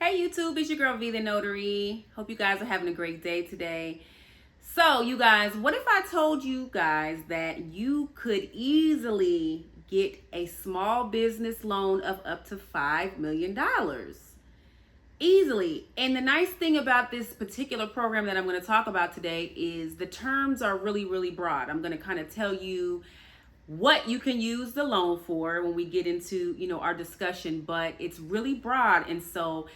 Hey YouTube, it's your girl V the Notary. Hope you guys are having a great day today. So, you guys, what if I told you guys that you could easily get a small business loan of up to $5 million? Easily. And the nice thing about this particular program that I'm going to talk about today is the terms are really broad. I'm going to kind of tell you what you can use the loan for when we get into, our discussion, but it's really broad. And so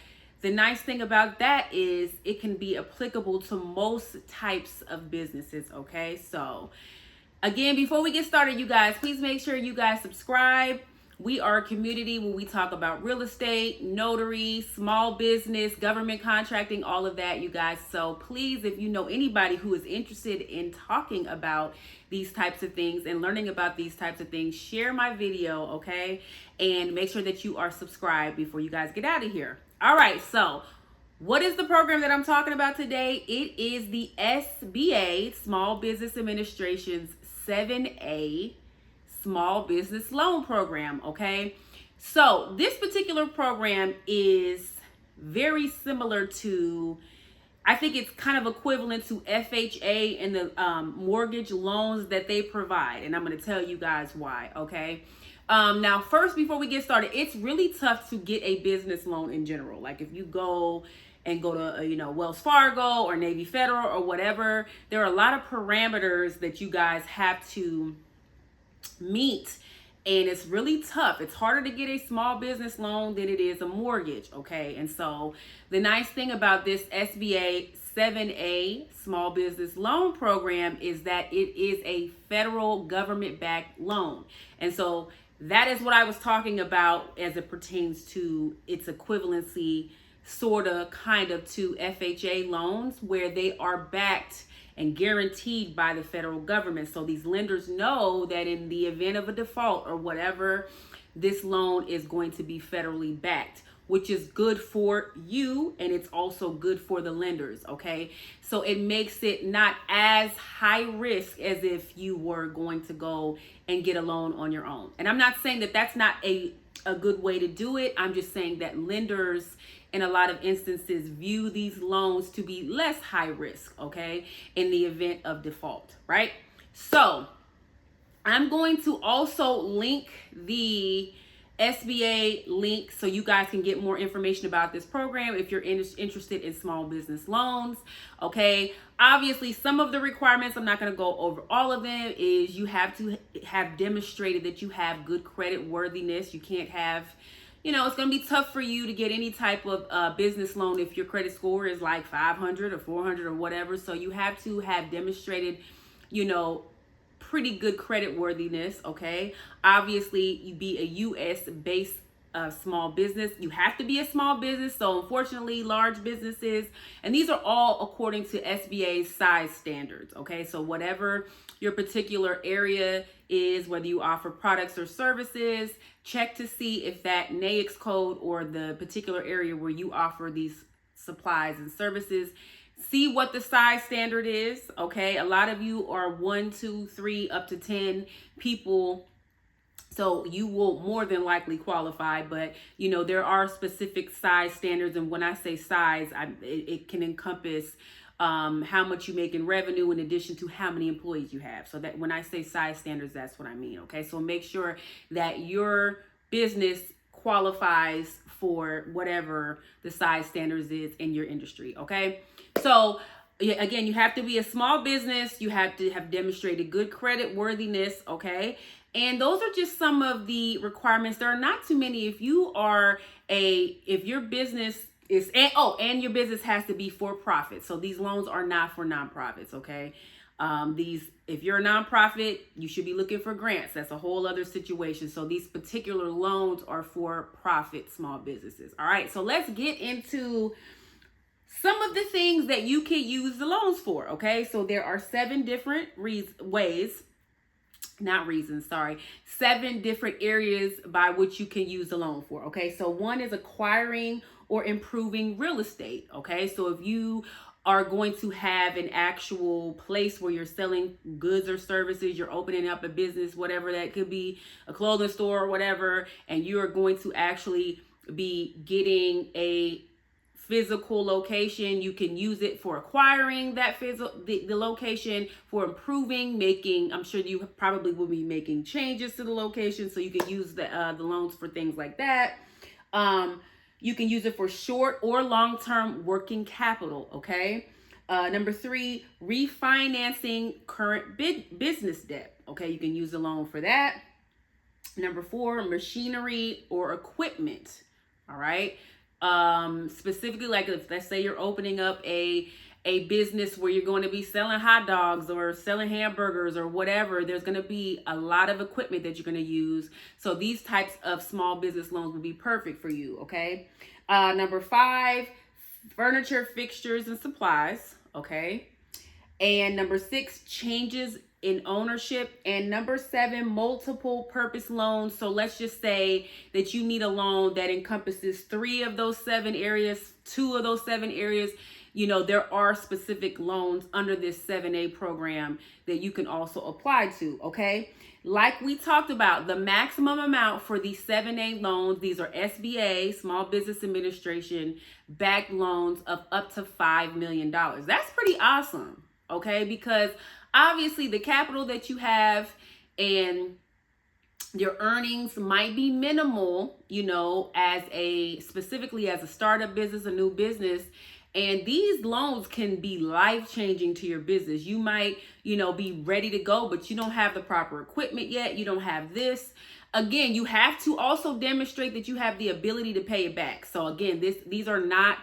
the nice thing about that is it can be applicable to most types of businesses. Okay. So again, before we get started, you guys, please make sure you guys subscribe. We are a community where we talk about real estate, notary, small business, government contracting, all of that, you guys. So please, if you know anybody who is interested in talking about these types of things and learning about these types of things, share my video, okay? And make sure that you are subscribed before you guys get out of here. All right, so what is the program that I'm talking about today? It is the SBA, Small Business Administration's 7A Small Business Loan Program, okay? So this particular program is very similar to, I think it's kind of equivalent to FHA and the mortgage loans that they provide. And I'm going to tell you guys why, okay? Now, first, before we get started, it's really tough to get a business loan in general. Like if you go to, Wells Fargo or Navy Federal or whatever, there are a lot of parameters that you guys have to meet, and it's really tough. It's harder to get a small business loan than it is a mortgage, okay? And so the nice thing about this SBA 7A Small Business Loan Program is that it is a federal government-backed loan. And so that is what I was talking about as it pertains to its equivalency, sort of, kind of, to FHA loans, where they are backed and guaranteed by the federal government. So these lenders know that in the event of a default or whatever, this loan is going to be federally backed, which is good for you, and it's also good for the lenders, okay? So it makes it not as high risk as if you were going to go and get a loan on your own. And I'm not saying that that's not a good way to do it. I'm just saying that lenders in a lot of instances view these loans to be less high risk, okay, in the event of default, right? So I'm going to also link the SBA link so you guys can get more information about this program if you're interested in small business loans, okay? Obviously, some of the requirements, I'm not going to go over all of them, is you have to have demonstrated that you have good credit worthiness. You can't have, it's going to be tough for you to get any type of business loan if your credit score is like 500 or 400 or whatever. So you have to have demonstrated, pretty good credit worthiness, okay? Obviously, you be a U.S. based small business. You have to be a small business. So unfortunately, large businesses, and these are all according to SBA's size standards, okay? So whatever your particular area is, whether you offer products or services, check to see if that NAICS code or the particular area where you offer these supplies and services, see what the size standard is, okay? A lot of you are 1, 2, 3, up to 10 people, so you will more than likely qualify, but there are specific size standards. And when I say size, it can encompass how much you make in revenue in addition to how many employees you have. So that when I say size standards, that's what I mean, okay? So make sure that your business qualifies for whatever the size standards is in your industry, okay? So again, you have to be a small business. You have to have demonstrated good credit worthiness, okay? And those are just some of the requirements. There are not too many. If your business is, and your business has to be for profit. So these loans are not for nonprofits, okay? If you're a nonprofit, you should be looking for grants. That's a whole other situation. So these particular loans are for profit small businesses. All right, so let's get into some of the things that you can use the loans for, okay? So there are 7 different seven different areas by which you can use the loan for, okay? So one is acquiring or improving real estate, okay? So if you are going to have an actual place where you're selling goods or services, you're opening up a business, whatever that could be, a clothing store or whatever, and you are going to actually be getting a physical location. You can use it for acquiring that the location, for improving, making, I'm sure you probably will be making changes to the location, so you can use the loans for things like that. You can use it for short or long-term working capital, okay? Number 3, refinancing current business debt, okay? You can use a loan for that. Number 4, machinery or equipment, all right? Specifically, like if, let's say you're opening up a business where you're going to be selling hot dogs or selling hamburgers or whatever, there's going to be a lot of equipment that you're going to use. So these types of small business loans will be perfect for you, okay? Number 5, furniture, fixtures, and supplies, okay? And number 6, changes in ownership. And number 7, multiple purpose loans. So let's just say that you need a loan that encompasses 3 of those 7 areas, 2 of those 7 areas. You know, there are specific loans under this 7A program that you can also apply to, okay? Like we talked about, the maximum amount for these 7A loans, these are SBA, Small Business Administration, backed loans of up to $5 million. That's pretty awesome, okay? Because obviously the capital that you have and your earnings might be minimal, you know, specifically as a startup business, a new business. And these loans can be life-changing to your business. You might, you know, be ready to go, but you don't have the proper equipment yet. You don't have this. Again, you have to also demonstrate that you have the ability to pay it back. So again, these are not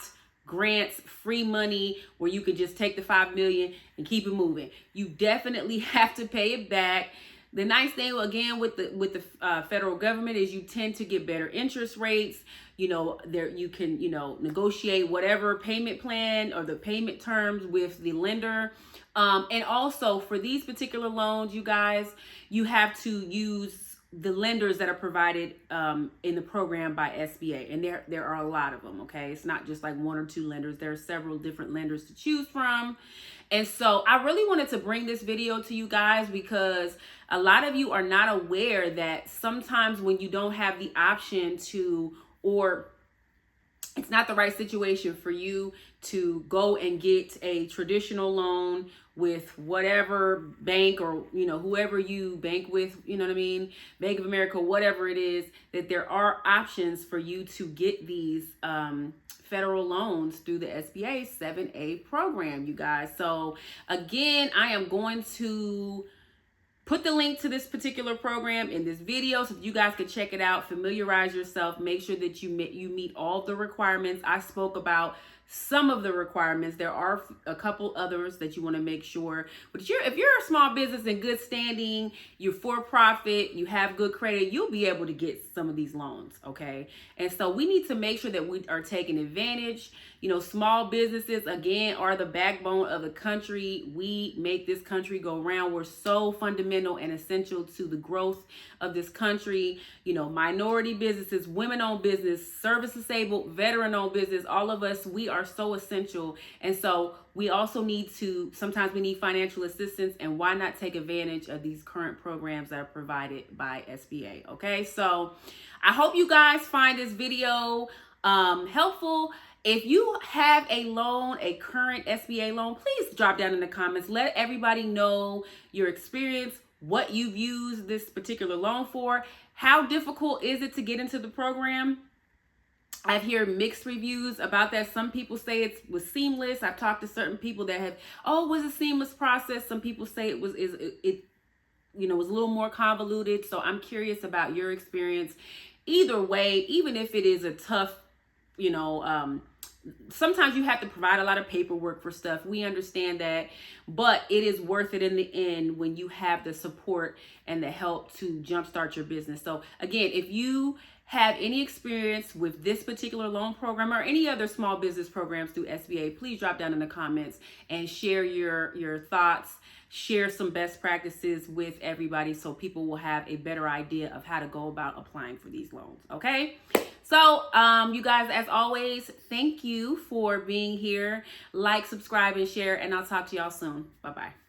grants, free money where you can just take the $5 million and keep it moving. You definitely have to pay it back. The nice thing again with the federal government is you tend to get better interest rates. You know, there you can, you know, negotiate whatever payment plan or the payment terms with the lender. And also for these particular loans, you guys, you have to use the lenders that are provided in the program by SBA. And there are a lot of them, okay? It's not just like 1 or 2 lenders. There are several different lenders to choose from. And so I really wanted to bring this video to you guys because a lot of you are not aware that sometimes when you don't have the option to, or it's not the right situation for you to go and get a traditional loan with whatever bank or, you know, whoever you bank with, you know what I mean? Bank of America, whatever it is, that there are options for you to get these federal loans through the SBA 7A program, you guys. So again, I am going to put the link to this particular program in this video so that you guys can check it out, familiarize yourself, make sure that you meet all the requirements. I spoke about some of the requirements. There are a couple others that you want to make sure. But if you're a small business in good standing, you're for profit, you have good credit, you'll be able to get some of these loans, okay? And so we need to make sure that we are taking advantage. You know, small businesses, again, are the backbone of the country. We make this country go round. We're so fundamental and essential to the growth of this country. You know, minority businesses, women-owned business, service-disabled, veteran-owned business, all of us, we are so essential. And so we also sometimes we need financial assistance, and why not take advantage of these current programs that are provided by SBA, okay? So I hope you guys find this video helpful. If you have a loan, a current SBA loan, please drop down in the comments. Let everybody know your experience, what you've used this particular loan for. How difficult is it to get into the program? I've heard mixed reviews about that. Some people say it was seamless. I've talked to certain people that have, it was a seamless process. Some people say it was a little more convoluted. So I'm curious about your experience. Either way, even if it is a tough, sometimes you have to provide a lot of paperwork for stuff. We understand that, but it is worth it in the end when you have the support and the help to jumpstart your business. So again, if you have any experience with this particular loan program or any other small business programs through SBA, please drop down in the comments and share your thoughts. Share some best practices with everybody so people will have a better idea of how to go about applying for these loans, okay? So, you guys, as always, thank you for being here. Like, subscribe, and share, and I'll talk to y'all soon. Bye-bye.